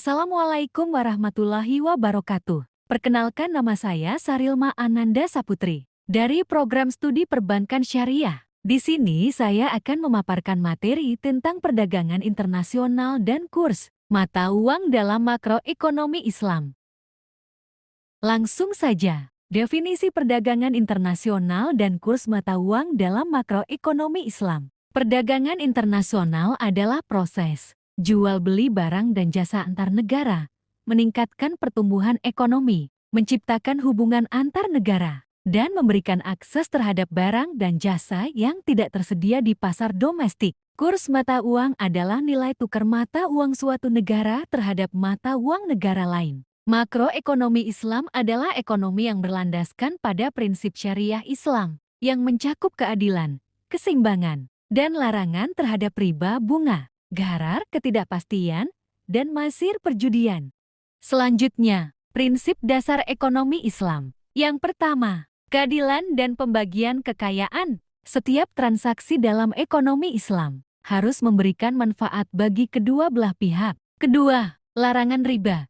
Assalamualaikum warahmatullahi wabarakatuh. Perkenalkan, nama saya Sarilma Ananda Saputri dari Program Studi Perbankan Syariah. Di sini saya akan memaparkan materi tentang perdagangan internasional dan kurs mata uang dalam makroekonomi Islam. Langsung saja, definisi perdagangan internasional dan kurs mata uang dalam makroekonomi Islam. Perdagangan internasional adalah proses jual beli barang dan jasa antar negara, meningkatkan pertumbuhan ekonomi, menciptakan hubungan antar negara, dan memberikan akses terhadap barang dan jasa yang tidak tersedia di pasar domestik. Kurs mata uang adalah nilai tukar mata uang suatu negara terhadap mata uang negara lain. Makroekonomi Islam adalah ekonomi yang berlandaskan pada prinsip syariah Islam, yang mencakup keadilan, keseimbangan, dan larangan terhadap riba bunga, gharar, ketidakpastian, dan masir perjudian. Selanjutnya, prinsip dasar ekonomi Islam. Yang pertama, keadilan dan pembagian kekayaan. Setiap transaksi dalam ekonomi Islam harus memberikan manfaat bagi kedua belah pihak. Kedua, larangan riba.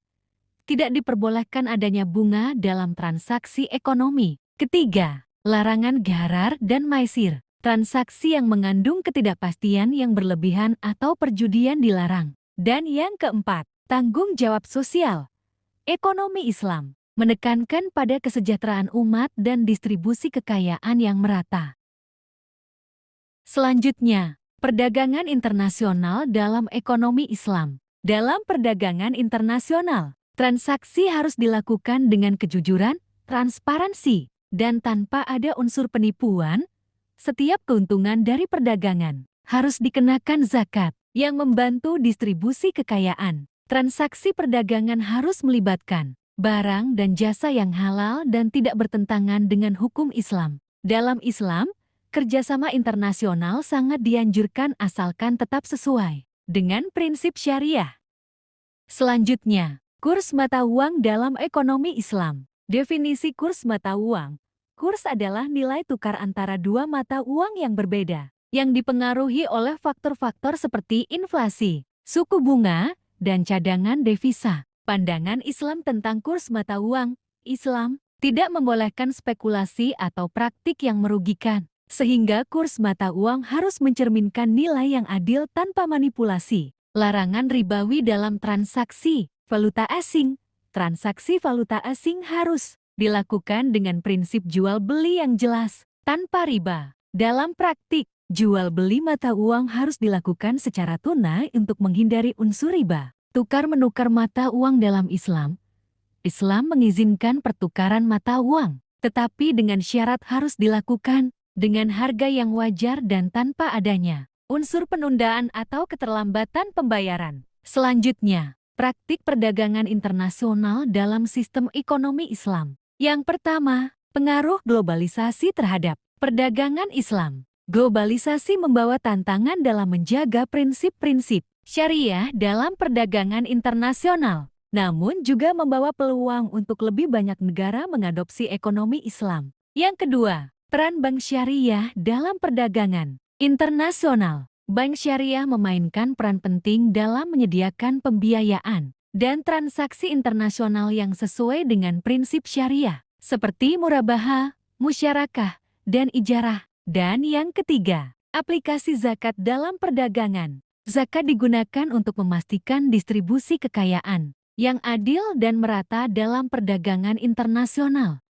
Tidak diperbolehkan adanya bunga dalam transaksi ekonomi. Ketiga, larangan gharar dan maisir. Transaksi yang mengandung ketidakpastian yang berlebihan atau perjudian dilarang. Dan yang keempat, tanggung jawab sosial. Ekonomi Islam menekankan pada kesejahteraan umat dan distribusi kekayaan yang merata. Selanjutnya, perdagangan internasional dalam ekonomi Islam. Dalam perdagangan internasional, transaksi harus dilakukan dengan kejujuran, transparansi, dan tanpa ada unsur penipuan. Setiap keuntungan dari perdagangan harus dikenakan zakat yang membantu distribusi kekayaan. Transaksi perdagangan harus melibatkan barang dan jasa yang halal dan tidak bertentangan dengan hukum Islam. Dalam Islam, kerjasama internasional sangat dianjurkan asalkan tetap sesuai dengan prinsip syariah. Selanjutnya, kurs mata uang dalam ekonomi Islam. Definisi kurs mata uang. Kurs adalah nilai tukar antara dua mata uang yang berbeda, yang dipengaruhi oleh faktor-faktor seperti inflasi, suku bunga, dan cadangan devisa. Pandangan Islam tentang kurs mata uang. Islam tidak membolehkan spekulasi atau praktik yang merugikan, sehingga kurs mata uang harus mencerminkan nilai yang adil tanpa manipulasi. Larangan ribawi dalam transaksi valuta asing. Transaksi valuta asing harus dilakukan dengan prinsip jual beli yang jelas, tanpa riba. Dalam praktik, jual beli mata uang harus dilakukan secara tunai untuk menghindari unsur riba. Tukar-menukar mata uang dalam Islam. Islam mengizinkan pertukaran mata uang, tetapi dengan syarat harus dilakukan dengan harga yang wajar dan tanpa adanya unsur penundaan atau keterlambatan pembayaran. Selanjutnya, praktik perdagangan internasional dalam sistem ekonomi Islam. Yang pertama, pengaruh globalisasi terhadap perdagangan Islam. Globalisasi membawa tantangan dalam menjaga prinsip-prinsip syariah dalam perdagangan internasional, namun juga membawa peluang untuk lebih banyak negara mengadopsi ekonomi Islam. Yang kedua, peran bank syariah dalam perdagangan internasional. Bank syariah memainkan peran penting dalam menyediakan pembiayaan dan transaksi internasional yang sesuai dengan prinsip syariah, seperti murabaha, musyarakah, dan ijarah. Dan yang ketiga, aplikasi zakat dalam perdagangan. Zakat digunakan untuk memastikan distribusi kekayaan yang adil dan merata dalam perdagangan internasional.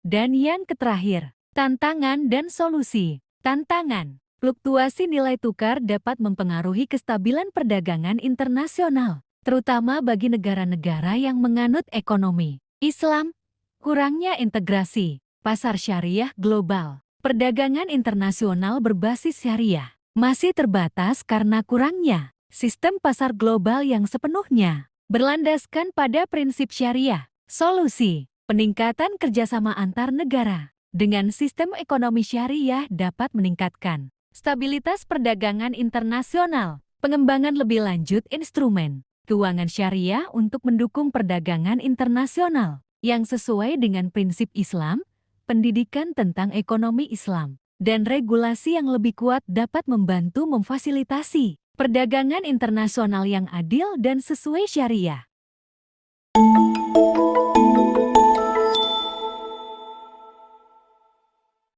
Dan yang terakhir, tantangan dan solusi. Tantangan. Fluktuasi nilai tukar dapat mempengaruhi kestabilan perdagangan internasional, terutama bagi negara-negara yang menganut ekonomi Islam. Kurangnya integrasi pasar syariah global. Perdagangan internasional berbasis syariah masih terbatas karena kurangnya sistem pasar global yang sepenuhnya berlandaskan pada prinsip syariah. Solusi, peningkatan kerjasama antar negara dengan sistem ekonomi syariah dapat meningkatkan stabilitas perdagangan internasional. Pengembangan lebih lanjut instrumen keuangan syariah untuk mendukung perdagangan internasional yang sesuai dengan prinsip Islam. Pendidikan tentang ekonomi Islam dan regulasi yang lebih kuat dapat membantu memfasilitasi Perdagangan internasional yang adil dan sesuai syariah.